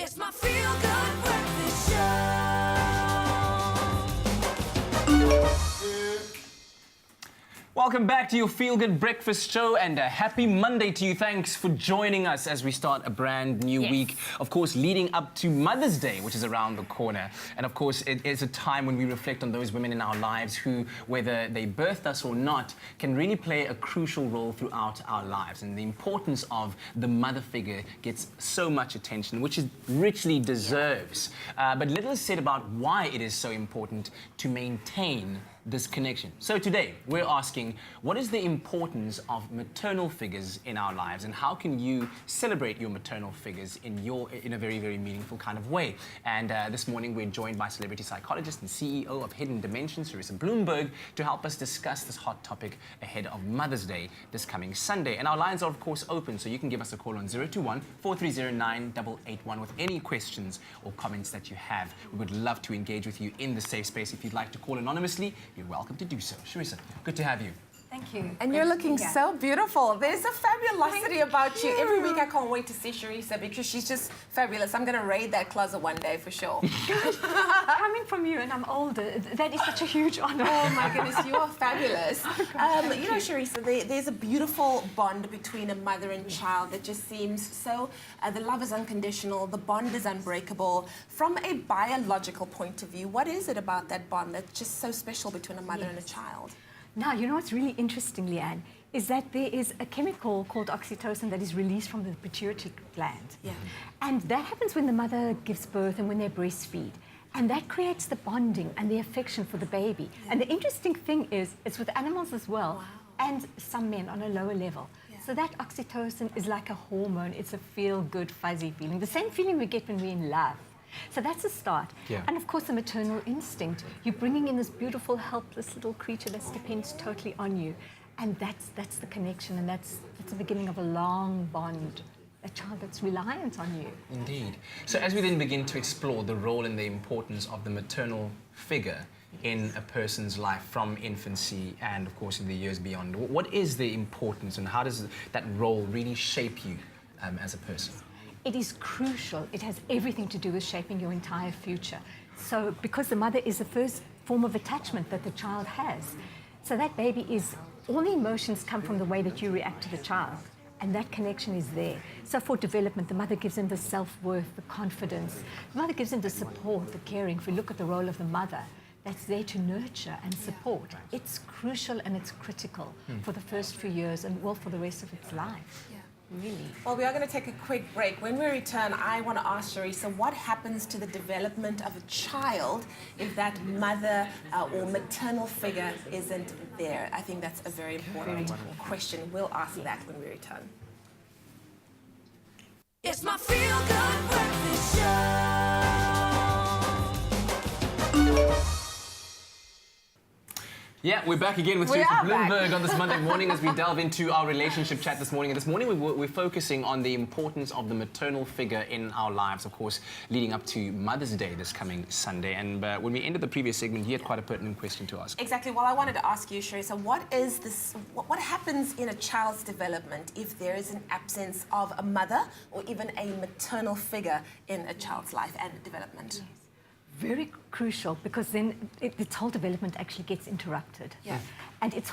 It's my feel-good breakfast show. Welcome back to your Feel Good Breakfast Show, and a happy Monday to you. Thanks for joining us as we start a brand new week. Of course, leading up to Mother's Day, which is around the corner. And of course, it is a time when we reflect on those women in our lives who, whether they birthed us or not, can really play a crucial role throughout our lives. And the importance of the mother figure gets so much attention, which it richly deserves. But little is said about why it is so important to maintain this connection. So today we're asking, what is the importance of maternal figures in our lives, and how can you celebrate your maternal figures in a very, very meaningful kind of way? And this morning we're joined by celebrity psychologist and CEO of Hidden Dimensions, Charissa Bloomberg, to help us discuss this hot topic ahead of Mother's Day this coming Sunday. And our lines are of course open, so you can give us a call on 021-4309-881 with any questions or comments that you have. We would love to engage with you in the safe space. If you'd like to call anonymously, you're welcome to do so. Charissa, good to have you. Thank you. And you're looking so beautiful. There's a fabulosity about you. Every week I can't wait to see Charissa because she's just fabulous. I'm going to raid that closet one day for sure. Coming from you, and I'm older, that is such a huge honor. Oh my goodness, you are fabulous. You know, Charissa, there's a beautiful bond between a mother and child that just seems so, the love is unconditional, the bond is unbreakable. From a biological point of view, what is it about that bond that's just so special between a mother and a child? Now, you know what's really interesting, Leanne, is that there is a chemical called oxytocin that is released from the pituitary gland. Yeah. And that happens when the mother gives birth and when they breastfeed. And that creates the bonding and the affection for the baby. Yeah. And the interesting thing is, it's with animals as well, and some men on a lower level. Yeah. So that oxytocin is like a hormone. It's a feel-good, fuzzy feeling. The same feeling we get when we're in love. So that's a start. Yeah. And of course, the maternal instinct. You're bringing in this beautiful, helpless little creature that depends totally on you. And that's the connection, and that's the beginning of a long bond, a child that's reliant on you. Indeed. So as we then begin to explore the role and the importance of the maternal figure in a person's life from infancy and, of course, in the years beyond, what is the importance, and how does that role really shape you as a person? It is crucial. It has everything to do with shaping your entire future. So because the mother is the first form of attachment that the child has. So that baby is, all the emotions come from the way that you react to the child. And that connection is there. So for development, the mother gives them the self-worth, the confidence. The mother gives them the support, the caring. If we look at the role of the mother, that's there to nurture and support. It's crucial and it's critical for the first few years and, well, for the rest of its life. Really? Well, we are going to take a quick break. When we return, I want to ask Charissa, what happens to the development of a child if that mother or maternal figure isn't there? I think that's a very important question. We'll ask that when we return. It's my feel-good breakfast show. Yeah, we're back again with Charissa Bloomberg on this Monday morning as we delve into our relationship chat this morning. And this morning we're focusing on the importance of the maternal figure in our lives, of course, leading up to Mother's Day this coming Sunday. And when we ended the previous segment, you had quite a pertinent question to ask. Exactly. Well, I wanted to ask you, Charissa, what happens in a child's development if there is an absence of a mother or even a maternal figure in a child's life and development? Very crucial, because then its whole development actually gets interrupted. Yeah. And its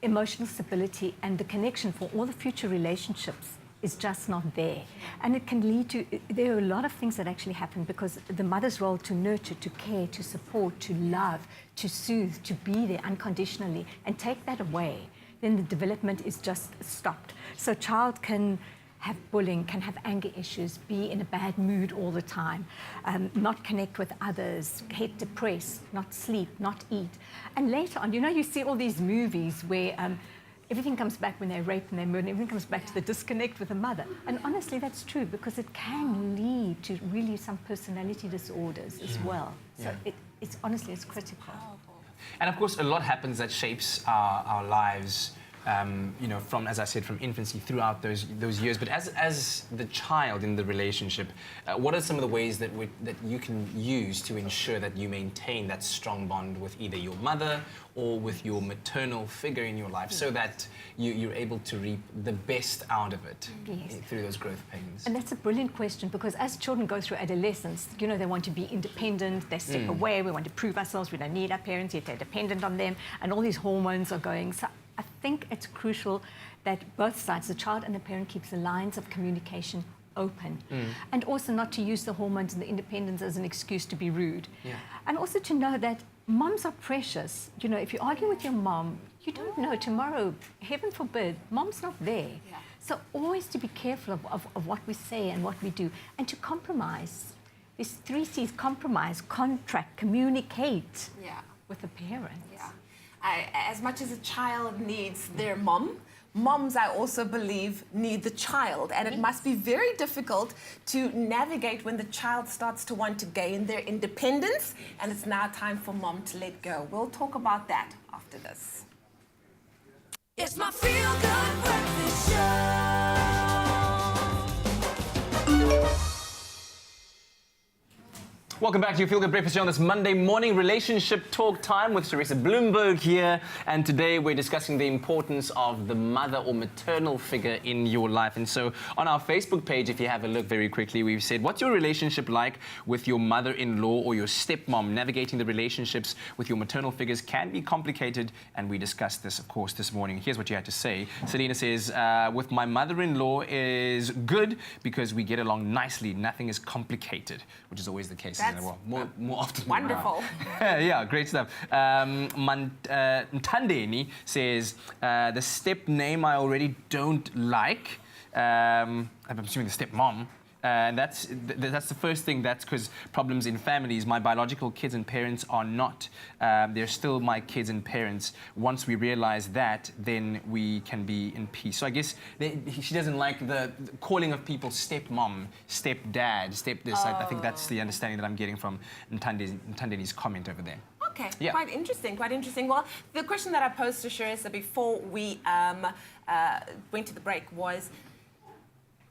emotional stability and the connection for all the future relationships is just not there. And it can lead to, there are a lot of things that actually happen because the mother's role to nurture, to care, to support, to love, to soothe, to be there unconditionally, and take that away, then the development is just stopped. So a child can have bullying, can have anger issues, be in a bad mood all the time, not connect with others, get depressed, not sleep, not eat. And later on, you know, you see all these movies where everything comes back when they rape and they murder, and everything comes back to the disconnect with the mother. And honestly, that's true, because it can lead to really some personality disorders as well. So it's honestly, it's critical. And of course, a lot happens that shapes our lives from, as I said, from infancy throughout those years. But as the child in the relationship, what are some of the ways that you can use to ensure that you maintain that strong bond with either your mother or with your maternal figure in your life, so that you're able to reap the best out of it through those growth pains? And that's a brilliant question, because as children go through adolescence, they want to be independent, they step away, we want to prove ourselves, we don't need our parents, yet they're dependent on them, and all these hormones are going. So I think it's crucial that both sides, the child and the parent, keeps the lines of communication open, and also not to use the hormones and the independence as an excuse to be rude. And also to know that moms are precious. If you argue with your mom, you don't know tomorrow, heaven forbid, mom's not there. So always to be careful of what we say and what we do, and to compromise. These 3 C's: compromise, contract, communicate with the parents. As much as a child needs their mom, moms, I also believe, need the child. And it must be very difficult to navigate when the child starts to want to gain their independence, and it's now time for mom to let go. We'll talk about that after this. It's my Feel Good Breakfast Show. Welcome back to your Feel Good Breakfast Show on this Monday morning. Relationship talk time with Charissa Bloomberg here. And today we're discussing the importance of the mother or maternal figure in your life. And so on our Facebook page, if you have a look very quickly, we've said, what's your relationship like with your mother-in-law or your stepmom? Navigating the relationships with your maternal figures can be complicated. And we discussed this, of course, this morning. Here's what you had to say. Selena says, with my mother-in-law is good because we get along nicely. Nothing is complicated, which is always the case. Well, more often. Wonderful. Yeah, great stuff. Mtandeni says, the step name I already don't like. I'm assuming the stepmom. And that's the first thing. That's because problems in families. My biological kids and parents are not. They're still my kids and parents. Once we realize that, then we can be in peace. So I guess she doesn't like the calling of people stepmom, stepdad, step this. I think that's the understanding that I'm getting from Ntandeni's comment over there. Okay, quite interesting, quite interesting. Well, the question that I posed to Charissa before we went to the break was,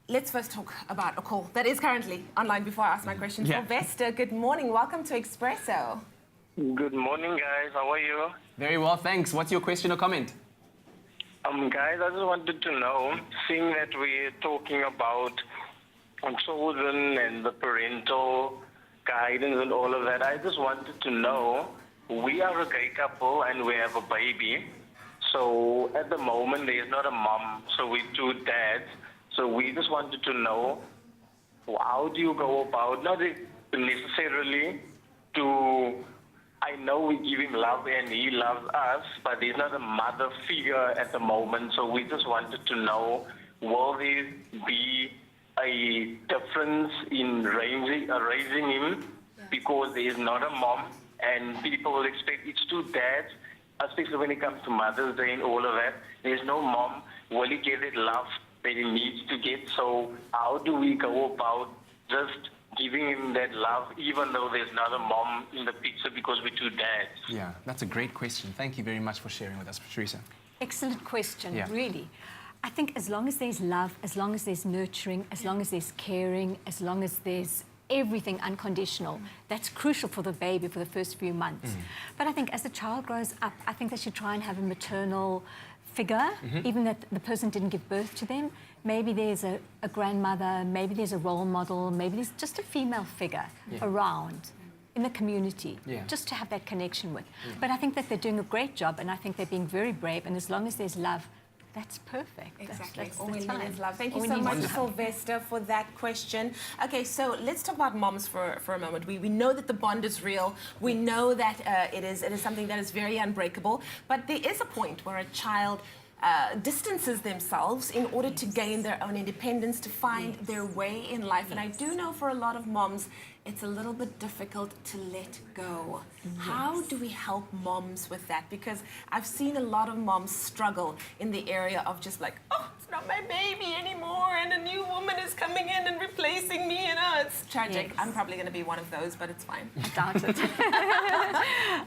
let's first talk about a call that is currently online before I ask my question. Sylvester, good morning. Welcome to Expresso. Good morning, guys. How are you? Very well, thanks. What's your question or comment? Guys, I just wanted to know, seeing that we're talking about children and the parental guidance and all of that, I just wanted to know, we are a gay couple and we have a baby. So at the moment, there's not a mom, so we're 2 dads. So we just wanted to know, how do you go about, not necessarily to, I know we give him love and he loves us, but there's not a mother figure at the moment. So we just wanted to know, will there be a difference in raising him because there is not a mom, and people will expect it's 2 dads, especially when it comes to Mother's Day and all of that. There's no mom. Will he get that love that he needs to get? So how do we go about just giving him that love even though there's not a mom in the picture because we're 2 dads? Yeah, that's a great question. Thank you very much for sharing with us, Charissa. Excellent question, really. I think as long as there's love, as long as there's nurturing, as long as there's caring, as long as there's everything unconditional, that's crucial for the baby for the first few months. But I think as the child grows up, I think they should try and have a maternal figure, even that the person didn't give birth to them. Maybe there's a grandmother, maybe there's a role model, maybe there's just a female figure around in the community, just to have that connection with. But I think that they're doing a great job, and I think they're being very brave, and as long as there's love, that's perfect. Exactly. That's all we need fine. is love. Thank All you we so need much, is love. Sylvester, for that question. Okay, so let's talk about moms for a moment. We know that the bond is real. We know that it is something that is very unbreakable. But there is a point where a child distances themselves in order to gain their own independence, to find their way in life. And I do know for a lot of moms, it's a little bit difficult to let go. How do we help moms with that? Because I've seen a lot of moms struggle in the area of just like, oh, it's not my baby anymore, and a new woman is coming in and replacing me, and it's tragic. Yes. I'm probably going to be one of those, but it's fine. I doubt it.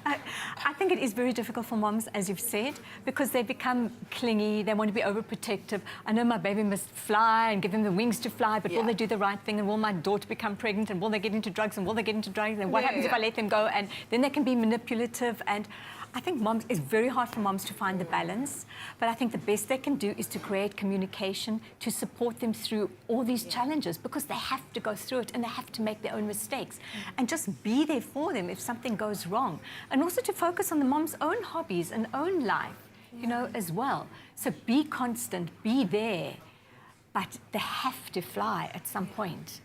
I think it is very difficult for moms, as you've said, because they become clingy, they want to be overprotective. I know my baby must fly and give him the wings to fly, but will they do the right thing? And will my daughter become pregnant? And will they get into drugs? And will they get into drugs? And what happens if I let them go? And then they can be manipulative. And I think it's very hard for moms to find the balance, but I think the best they can do is to create communication to support them through all these challenges, because they have to go through it and they have to make their own mistakes, and just be there for them if something goes wrong. And also to focus on the mom's own hobbies and own life, you know, as well. So be constant, be there, but they have to fly at some point.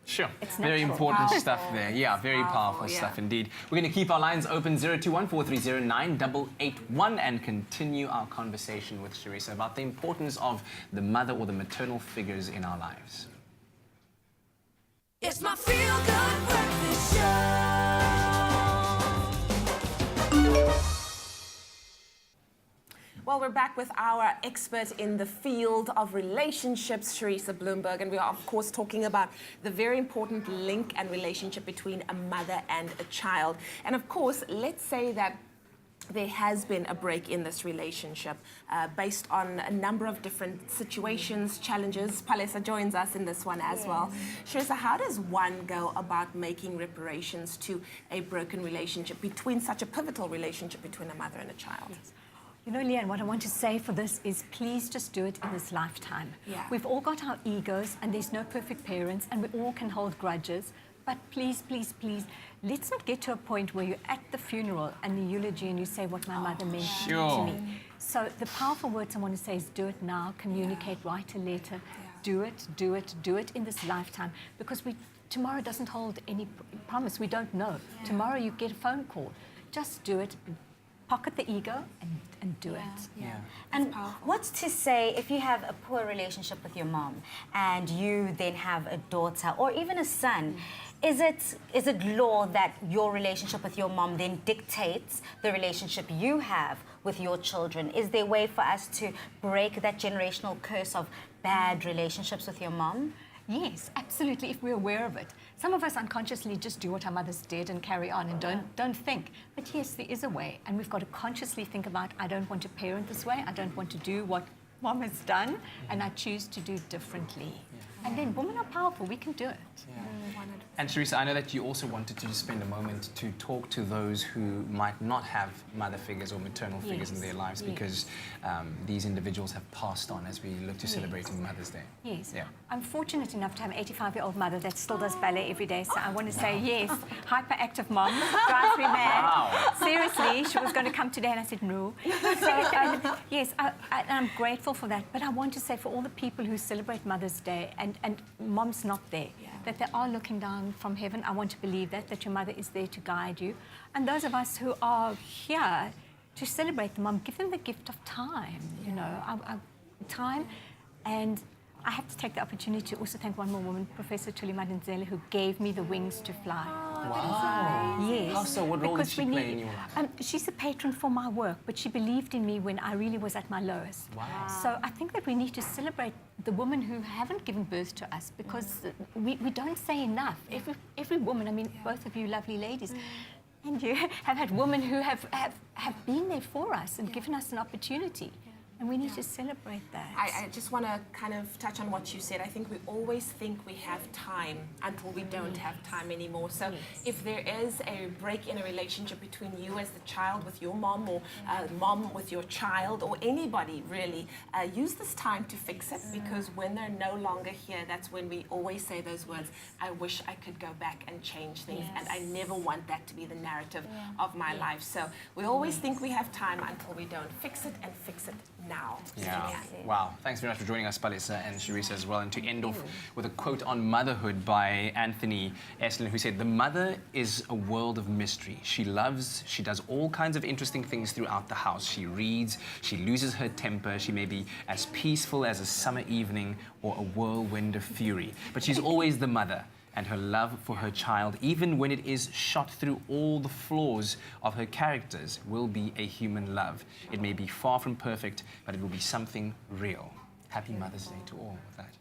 Sure. It's very natural. important stuff there. Yeah, very powerful stuff indeed. We're going to keep our lines open 021-430-9881 and continue our conversation with Charissa about the importance of the mother or the maternal figures in our lives. It's my feel-good breakfast show. Well, we're back with our expert in the field of relationships, Charissa Bloomberg, and we are, of course, talking about the very important link and relationship between a mother and a child. And, of course, let's say that there has been a break in this relationship based on a number of different situations, challenges. Palesa joins us in this one as well. Charissa, how does one go about making reparations to a broken relationship between such a pivotal relationship between a mother and a child? You know, Leanne, what I want to say for this is please just do it in this lifetime. We've all got our egos, and there's no perfect parents, and we all can hold grudges. But please, please, please, let's not get to a point where you're at the funeral and the eulogy and you say what my mother meant to me. So the powerful words I want to say is do it now, communicate, write a letter, do it, do it, do it in this lifetime. Because tomorrow doesn't hold any promise. We don't know. Tomorrow you get a phone call. Just do it. Pocket the ego and do it. And what's to say if you have a poor relationship with your mom and you then have a daughter or even a son? Is it law that your relationship with your mom then dictates the relationship you have with your children? Is there a way for us to break that generational curse of bad relationships with your mom? Yes, absolutely, if we're aware of it. Some of us unconsciously just do what our mothers did and carry on and don't think. But yes, there is a way, and we've got to consciously think about, I don't want to parent this way, I don't want to do what mom has done, and I choose to do differently. And then women are powerful, we can do it. And Charissa, I know that you also wanted to just spend a moment to talk to those who might not have mother figures or maternal figures in their lives because these individuals have passed on as we look to celebrating Mother's Day. Yes. I'm fortunate enough to have an 85-year-old mother that still does ballet every day, so I want to say yes, hyperactive mom, drives me mad. Seriously, she was going to come today and I said no. So yes, I'm grateful for that, but I want to say for all the people who celebrate Mother's Day and mom's not there, that they are looking down from heaven. I want to believe that your mother is there to guide you. And those of us who are here to celebrate the mom, give them the gift of time, you know, time. And I have to take the opportunity to also thank one more woman, Professor Tuli Madenzela, who gave me the wings to fly. Wow. Yes. How so? What role did she play in your life? She's a patron for my work, but she believed in me when I really was at my lowest. Wow. So I think that we need to celebrate the women who haven't given birth to us, because we don't say enough. Every woman, I mean, both of you lovely ladies, and you have had women who have been there for us and given us an opportunity. And we need to celebrate that. I just want to kind of touch on what you said. I think we always think we have time until we don't have time anymore. So if there is a break in a relationship between you as the child with your mom, or mom with your child, or anybody really, use this time to fix it, because when they're no longer here, that's when we always say those words, I wish I could go back and change things, and I never want that to be the narrative of my life. So we always think we have time until we don't. Fix it and fix it now. Wow. Thanks very much for joining us, Palesa and Charissa, as well. And to end off with a quote on motherhood by Anthony Eslin, who said, "The mother is a world of mystery. She loves, she does all kinds of interesting things throughout the house. She reads, she loses her temper. She may be as peaceful as a summer evening or a whirlwind of fury. But she's always the mother. And her love for her child, even when it is shot through all the flaws of her characters, will be a human love. It may be far from perfect, but it will be something real." Happy Mother's Day to all with that.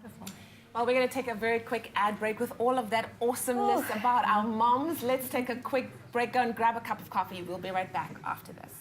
Wonderful. Well, we're going to take a very quick ad break with all of that awesomeness about our moms. Let's take a quick break, go and grab a cup of coffee. We'll be right back after this.